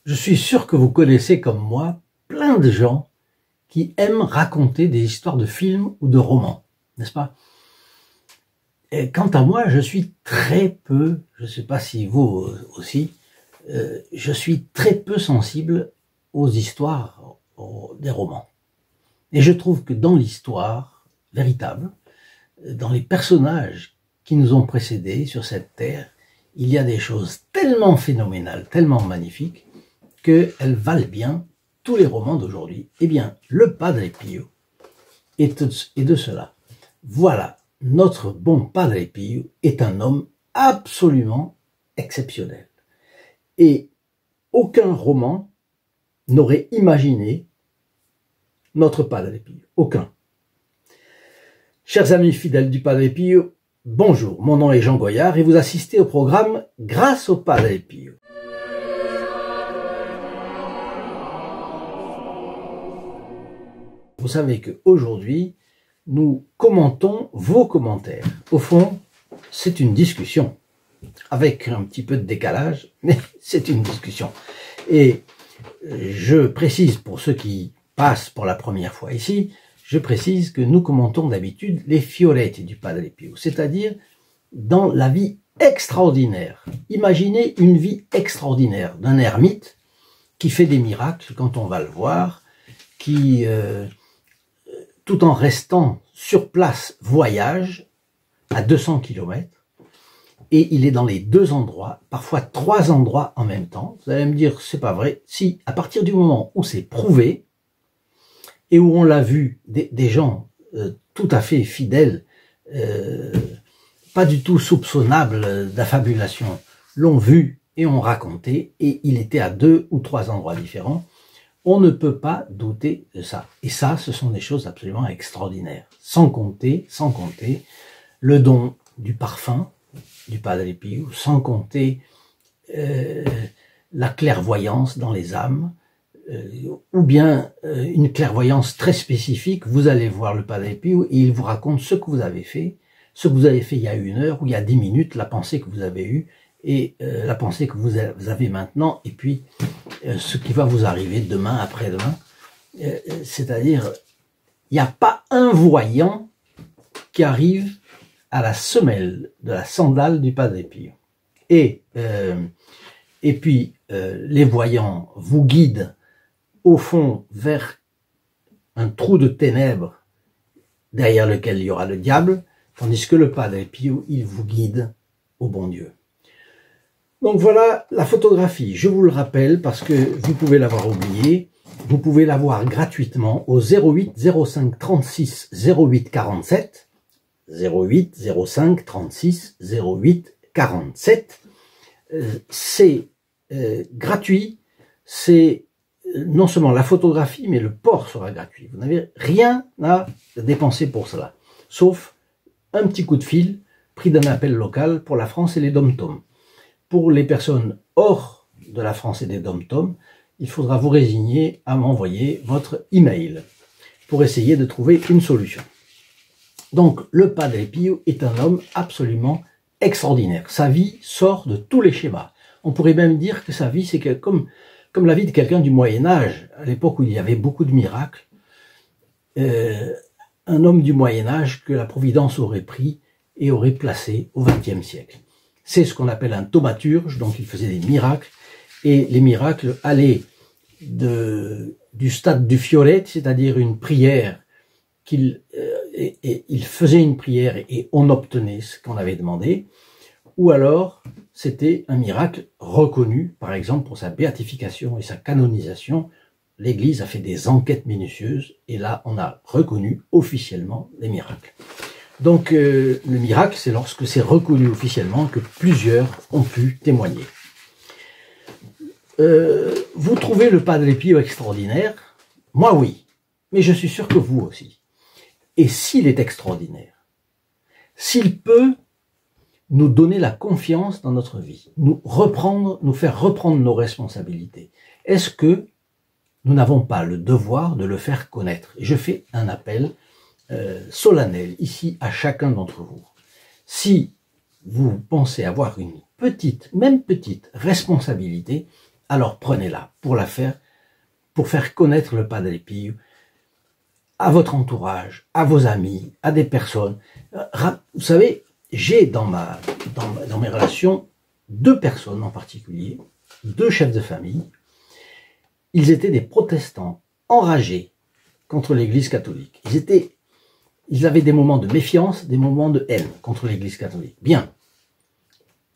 Je suis sûr que vous connaissez comme moi plein de gens qui aiment raconter des histoires de films ou de romans, n'est-ce pas? Et quant à moi, je suis très peu, je ne sais pas si vous aussi, je suis très peu sensible aux histoires des romans. Et je trouve que dans l'histoire véritable, dans les personnages qui nous ont précédés sur cette terre, il y a des choses tellement phénoménales, tellement magnifiques, qu'elles valent bien tous les romans d'aujourd'hui. Eh bien, le Padre Pio est de cela. Voilà, notre bon Padre Pio est un homme absolument exceptionnel. Et aucun roman n'aurait imaginé notre Padre Pio. Aucun. Chers amis fidèles du Padre Pio, bonjour, mon nom est Jean Goyard et vous assistez au programme Grâce au Padre Pio. Vous savez qu'aujourd'hui, nous commentons vos commentaires. Au fond, c'est une discussion, avec un petit peu de décalage, mais c'est une discussion. Et je précise pour ceux qui passent pour la première fois ici, je précise que nous commentons d'habitude les fioretti du Padre Pio, c'est-à-dire dans la vie extraordinaire. Imaginez une vie extraordinaire d'un ermite qui fait des miracles quand on va le voir, qui, tout en restant sur place, voyage à 200 km, et il est dans les deux endroits, parfois trois endroits en même temps. Vous allez me dire, c'est pas vrai. Si, à partir du moment où c'est prouvé, et où on l'a vu, des gens tout à fait fidèles, pas du tout soupçonnables d'affabulation, l'ont vu et ont raconté, et il était à deux ou trois endroits différents, on ne peut pas douter de ça. Et ça, ce sont des choses absolument extraordinaires. Sans compter le don du parfum du Padre Pio, sans compter la clairvoyance dans les âmes, ou bien une clairvoyance très spécifique. Vous allez voir le Padre Pio et il vous raconte ce que vous avez fait, ce que vous avez fait il y a 1 heure ou il y a 10 minutes, la pensée que vous avez eue et la pensée que vous avez maintenant, et puis ce qui va vous arriver demain, après-demain. C'est-à-dire, il n'y a pas un voyant qui arrive à la semelle de la sandale du Padre Pio. Et puis, les voyants vous guident au fond vers un trou de ténèbres derrière lequel il y aura le diable, tandis que le Padre Pio, il vous guide au bon Dieu. Donc voilà la photographie, je vous le rappelle parce que vous pouvez l'avoir oublié, vous pouvez la voir gratuitement au 08 05 36 08 47, 08 05 36 08 47. C'est gratuit, c'est non seulement la photographie, mais le port sera gratuit. Vous n'avez rien à dépenser pour cela, sauf un petit coup de fil, prix d'un appel local pour la France et les dom-toms. Pour les personnes hors de la France et des dom-toms, il faudra vous résigner à m'envoyer votre email pour essayer de trouver une solution. Donc, le Padre Pio est un homme absolument extraordinaire. Sa vie sort de tous les schémas. On pourrait même dire que sa vie, c'est comme la vie de quelqu'un du Moyen-Âge, à l'époque où il y avait beaucoup de miracles. Un homme du Moyen-Âge que la Providence aurait pris et aurait placé au XXe siècle. C'est ce qu'on appelle un thaumaturge, donc il faisait des miracles, et les miracles allaient du stade du fioretti, c'est-à-dire une prière, il faisait une prière et on obtenait ce qu'on avait demandé, ou alors c'était un miracle reconnu, par exemple pour sa béatification et sa canonisation. L'Église a fait des enquêtes minutieuses, et là on a reconnu officiellement les miracles. Donc le miracle, c'est lorsque c'est reconnu officiellement que plusieurs ont pu témoigner. Vous trouvez le Padre Pio extraordinaire? Moi oui, mais je suis sûr que vous aussi. Et s'il est extraordinaire, s'il peut nous donner la confiance dans notre vie, nous faire reprendre nos responsabilités, est-ce que nous n'avons pas le devoir de le faire connaître? Et je fais un appel solennel ici à chacun d'entre vous. Si vous pensez avoir une petite, même petite responsabilité, alors prenez-la pour faire connaître le Padre Pio à votre entourage, à vos amis, à des personnes. Vous savez, j'ai dans mes relations 2 personnes en particulier, 2 chefs de famille. Ils étaient des protestants enragés contre l'Église catholique. Ils avaient des moments de méfiance, des moments de haine contre l'Église catholique. Bien,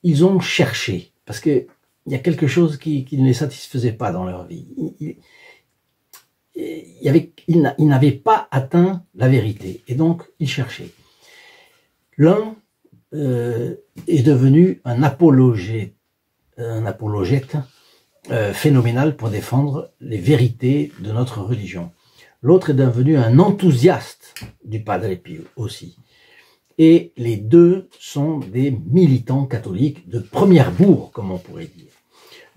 ils ont cherché, parce qu'il y a quelque chose qui ne les satisfaisait pas dans leur vie. Ils n'avaient pas atteint la vérité, et donc ils cherchaient. L'un est devenu un apologète phénoménal pour défendre les vérités de notre religion. L'autre est devenu un enthousiaste du Padre Pio aussi. Et les 2 sont des militants catholiques de première bourre, comme on pourrait dire.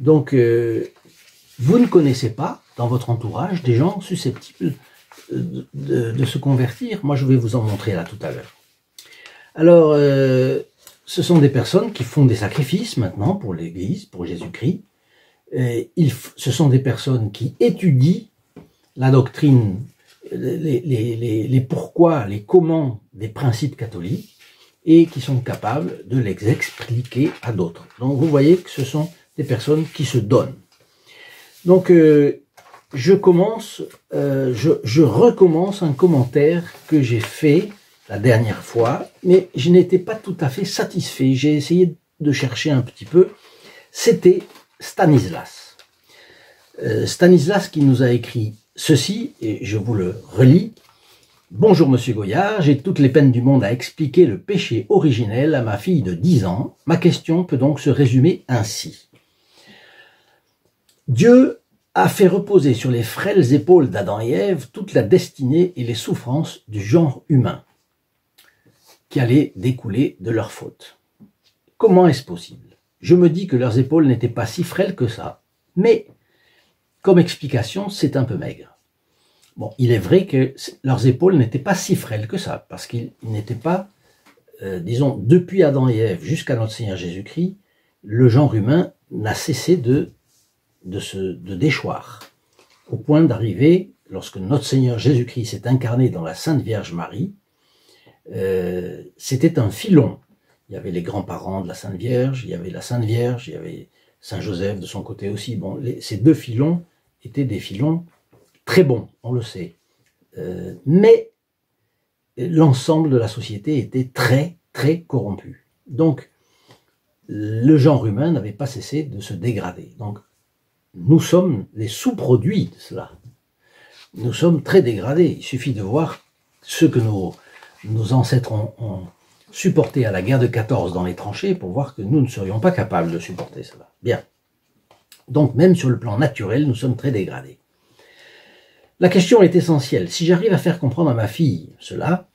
Donc, vous ne connaissez pas dans votre entourage des gens susceptibles de se convertir. Moi, je vais vous en montrer là tout à l'heure. Alors, ce sont des personnes qui font des sacrifices maintenant pour l'Église, pour Jésus-Christ. Ce sont des personnes qui étudient la doctrine, les pourquoi, les comment des principes catholiques et qui sont capables de les expliquer à d'autres. Donc, vous voyez que ce sont des personnes qui se donnent. Donc, je recommence un commentaire que j'ai fait la dernière fois, mais je n'étais pas tout à fait satisfait. J'ai essayé de chercher un petit peu. C'était Stanislas. Stanislas qui nous a écrit ceci, et je vous le relis. Bonjour Monsieur Goyard, j'ai toutes les peines du monde à expliquer le péché originel à ma fille de 10 ans. Ma question peut donc se résumer ainsi. Dieu a fait reposer sur les frêles épaules d'Adam et Ève toute la destinée et les souffrances du genre humain qui allaient découler de leur faute. Comment est-ce possible? Je me dis que leurs épaules n'étaient pas si frêles que ça, mais comme explication, c'est un peu maigre. Bon, il est vrai que leurs épaules n'étaient pas si frêles que ça, parce qu'ils n'étaient pas, disons, depuis Adam et Ève jusqu'à notre Seigneur Jésus-Christ, le genre humain n'a cessé de déchoir, au point d'arriver, lorsque notre Seigneur Jésus-Christ s'est incarné dans la Sainte Vierge Marie, c'était un filon. Il y avait les grands-parents de la Sainte Vierge, il y avait la Sainte Vierge, il y avait Saint Joseph de son côté aussi. Bon, ces 2 filons étaient des filons très bons, on le sait. Mais l'ensemble de la société était très, très corrompu. Donc, le genre humain n'avait pas cessé de se dégrader. Donc, nous sommes les sous-produits de cela. Nous sommes très dégradés. Il suffit de voir ce que nos ancêtres ont supporté à la guerre de 14 dans les tranchées pour voir que nous ne serions pas capables de supporter cela. Bien. Donc, même sur le plan naturel, nous sommes très dégradés. La question est essentielle. Si j'arrive à faire comprendre à ma fille cela,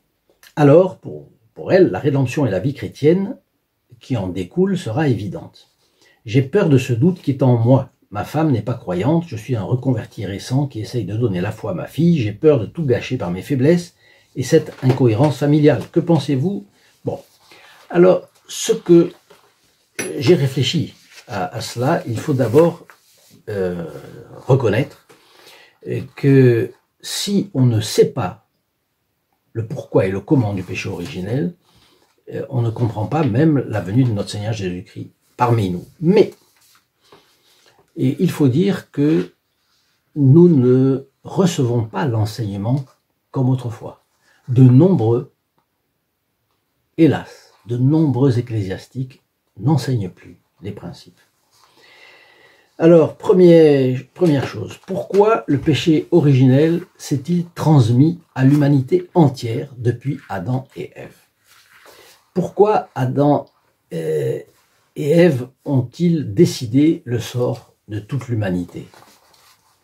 alors, pour elle, la rédemption et la vie chrétienne qui en découle sera évidente. J'ai peur de ce doute qui est en moi. Ma femme n'est pas croyante, je suis un reconverti récent qui essaye de donner la foi à ma fille, j'ai peur de tout gâcher par mes faiblesses et cette incohérence familiale. Que pensez-vous? Bon, alors, ce que j'ai réfléchi à cela, il faut d'abord reconnaître que si on ne sait pas le pourquoi et le comment du péché originel, on ne comprend pas même la venue de notre Seigneur Jésus-Christ parmi nous. Mais, et il faut dire que nous ne recevons pas l'enseignement comme autrefois. De nombreux, hélas, de nombreux ecclésiastiques n'enseignent plus les principes. Alors, première chose, pourquoi le péché originel s'est-il transmis à l'humanité entière depuis Adam et Ève? Pourquoi Adam et Ève ont-ils décidé le sort de toute l'humanité?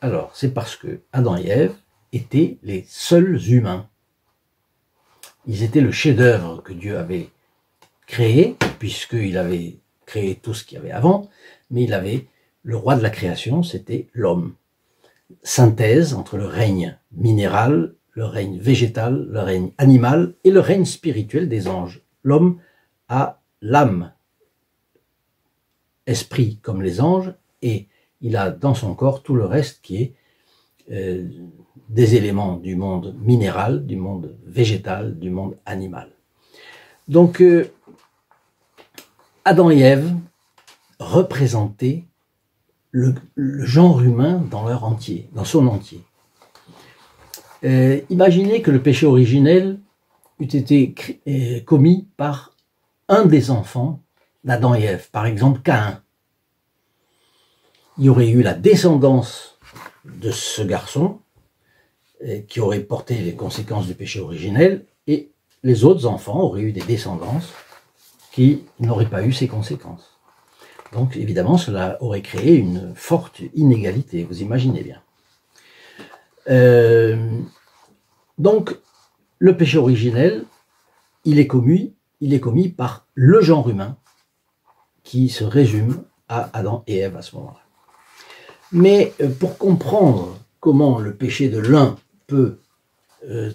Alors, c'est parce que Adam et Ève étaient les seuls humains. Ils étaient le chef-d'œuvre que Dieu avait créé, puisqu'il avait créé tout ce qu'il y avait avant, mais il avait le roi de la création, c'était l'homme. Synthèse entre le règne minéral, le règne végétal, le règne animal et le règne spirituel des anges. L'homme a l'âme, esprit comme les anges, et il a dans son corps tout le reste qui est des éléments du monde minéral, du monde végétal, du monde animal. Donc, Adam et Ève représentaient le genre humain dans leur entier, dans son entier. Imaginez que le péché originel eût été commis par un des enfants d'Adam et Ève, par exemple Caïn. Il y aurait eu la descendance de ce garçon qui aurait porté les conséquences du péché originel, et les autres enfants auraient eu des descendances qui n'auraient pas eu ces conséquences. Donc évidemment, cela aurait créé une forte inégalité, vous imaginez bien. Donc, le péché originel, il est commis par le genre humain qui se résume à Adam et Ève à ce moment-là. Mais pour comprendre comment le péché de l'un peut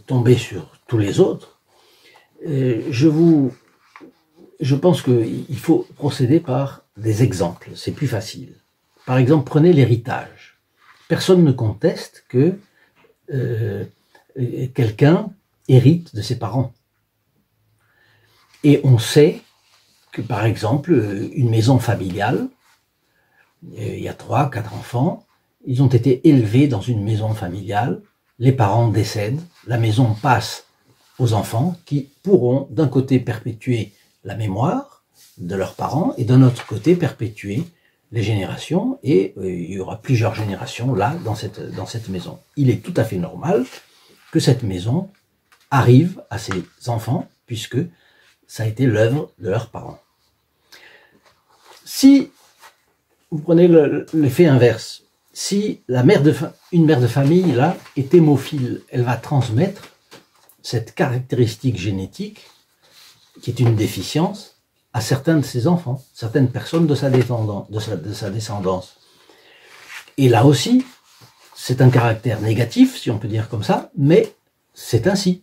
tomber sur tous les autres, je pense qu'il faut procéder par des exemples, c'est plus facile. Par exemple, prenez l'héritage. Personne ne conteste que quelqu'un hérite de ses parents. Et on sait que, par exemple, une maison familiale, il y a 3, 4 enfants, ils ont été élevés dans une maison familiale, les parents décèdent, la maison passe aux enfants qui pourront d'un côté perpétuer la mémoire de leurs parents et d'un autre côté perpétuer les générations, et il y aura plusieurs générations là dans cette maison. Il est tout à fait normal que cette maison arrive à ses enfants puisque ça a été l'œuvre de leurs parents. Si vous prenez l'effet inverse, si une mère de famille là est hémophile, elle va transmettre cette caractéristique génétique qui est une déficience à certains de ses enfants, certaines personnes de sa descendance. Et là aussi, c'est un caractère négatif, si on peut dire comme ça, mais c'est ainsi.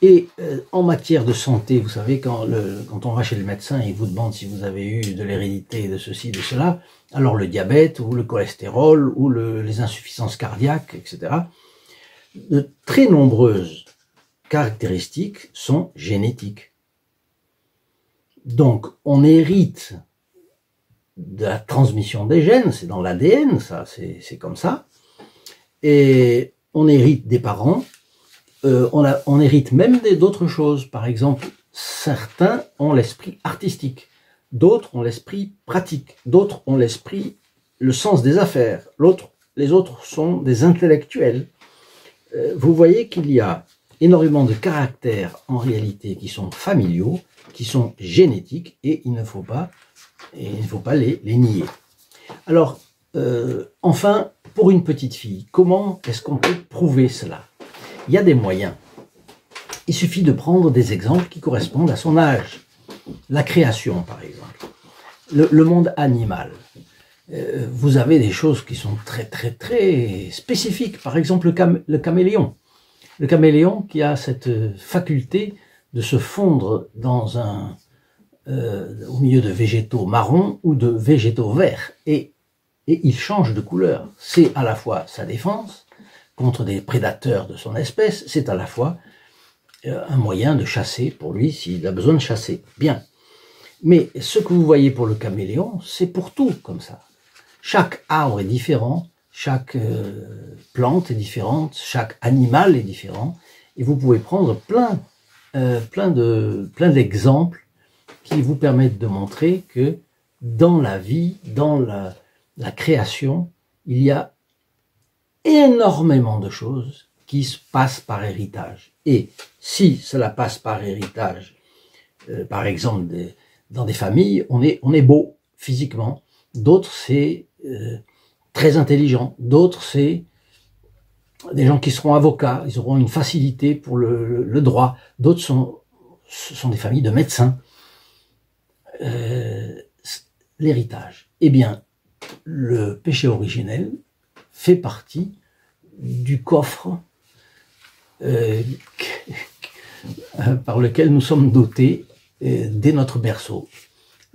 Et en matière de santé, vous savez, quand on va chez le médecin, il vous demande si vous avez eu de l'hérédité de ceci, de cela, alors le diabète, ou le cholestérol, ou les insuffisances cardiaques, etc. De très nombreuses caractéristiques sont génétiques. Donc, on hérite de la transmission des gènes, c'est dans l'ADN, ça, c'est comme ça. Et on hérite des parents, on hérite même d'autres choses. Par exemple, certains ont l'esprit artistique, d'autres ont l'esprit pratique, d'autres ont le sens des affaires, les autres sont des intellectuels. Vous voyez qu'il y a énormément de caractères en réalité qui sont familiaux, qui sont génétiques, et il ne faut pas les nier. Alors, enfin, pour une petite fille, comment est-ce qu'on peut prouver cela? Il y a des moyens. Il suffit de prendre des exemples qui correspondent à son âge. La création, par exemple. Le monde animal. Vous avez des choses qui sont très, très, très spécifiques. Par exemple, le caméléon. Le caméléon qui a cette faculté de se fondre au milieu de végétaux marrons ou de végétaux verts. Et il change de couleur. C'est à la fois sa défense contre des prédateurs de son espèce, c'est à la fois un moyen de chasser pour lui s'il a besoin de chasser. Bien. Mais ce que vous voyez pour le caméléon, c'est pour tout comme ça. Chaque arbre est différent, chaque plante est différente, chaque animal est différent, et vous pouvez prendre plein d'exemples qui vous permettent de montrer que dans la vie, dans la création, il y a énormément de choses qui se passent par héritage. Et si cela passe par héritage, par exemple dans des familles, on est beau physiquement, d'autres c'est très intelligent, d'autres c'est des gens qui seront avocats, ils auront une facilité pour le droit, d'autres ce sont des familles de médecins. L'héritage. Eh bien, le péché originel fait partie du coffre par lequel nous sommes dotés dès notre berceau.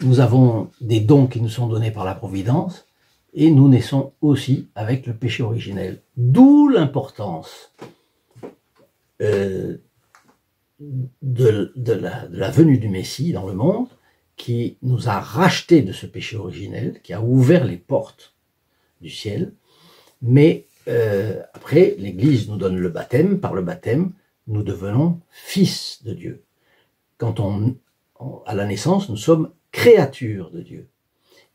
Nous avons des dons qui nous sont donnés par la Providence, et nous naissons aussi avec le péché originel. D'où l'importance de la venue du Messie dans le monde, qui nous a rachetés de ce péché originel, qui a ouvert les portes du ciel. Mais après, l'Église nous donne le baptême. Par le baptême, nous devenons fils de Dieu. Quand à la naissance, nous sommes créatures de Dieu.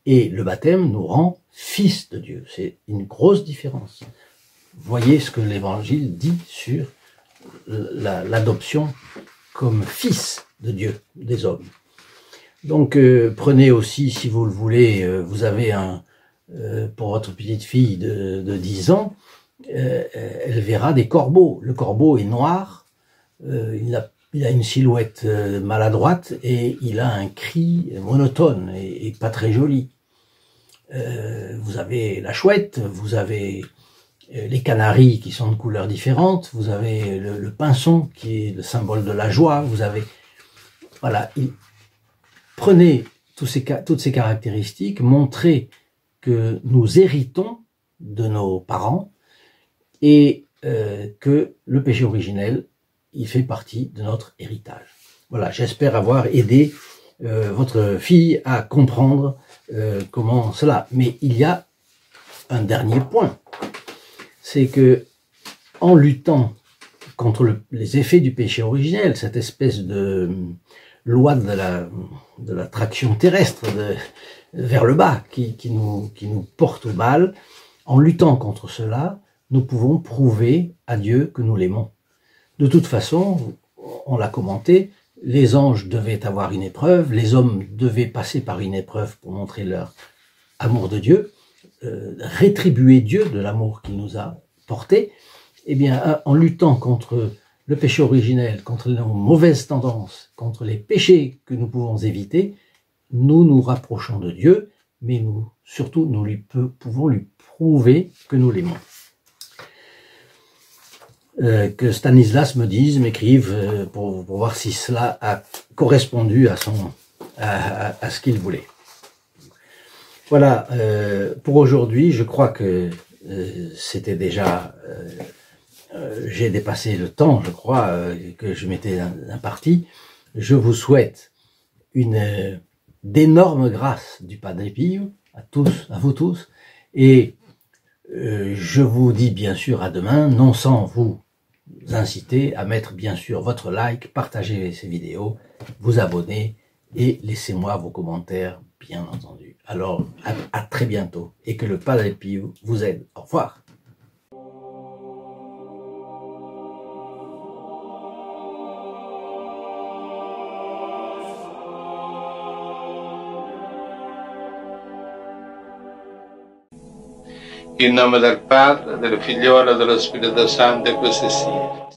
Et le baptême nous rend fils de Dieu. C'est une grosse différence. Voyez ce que l'Évangile dit sur l'adoption comme fils de Dieu, des hommes. Donc prenez aussi, si vous le voulez, vous avez pour votre petite fille de 10 ans, elle verra des corbeaux. Le corbeau est noir, il a une silhouette maladroite et il a un cri monotone et pas très joli. Vous avez la chouette, vous avez les canaris qui sont de couleurs différentes, vous avez le pinson qui est le symbole de la joie, vous avez... Voilà, prenez toutes ces caractéristiques, montrez que nous héritons de nos parents et que le péché originel, il fait partie de notre héritage. Voilà, j'espère avoir aidé votre fille à comprendre comment cela. Mais il y a un dernier point, c'est que en luttant contre les effets du péché originel, cette espèce de loi de l'attraction terrestre vers le bas qui nous porte au mal, en luttant contre cela, nous pouvons prouver à Dieu que nous l'aimons. De toute façon, on l'a commenté, les anges devaient avoir une épreuve, les hommes devaient passer par une épreuve pour montrer leur amour de Dieu, rétribuer Dieu de l'amour qu'il nous a porté. Eh bien, en luttant contre le péché originel, contre nos mauvaises tendances, contre les péchés que nous pouvons éviter, nous nous rapprochons de Dieu, mais surtout nous pouvons lui prouver que nous l'aimons. Que Stanislas m'écrive pour voir si cela a correspondu à ce qu'il voulait. Voilà, pour aujourd'hui, je crois que c'était déjà... j'ai dépassé le temps, je crois, que je m'étais imparti. Je vous souhaite d'énormes grâces du Padre Pio, à vous tous, et je vous dis bien sûr à demain, non sans vous inciter à mettre bien sûr votre like, partager ces vidéos, vous abonner et laissez-moi vos commentaires, bien entendu. Alors, à très bientôt et que le Padre Pio vous aide. Au revoir. In nome del Padre, del Figliolo e dello Spirito Santo, e così sia.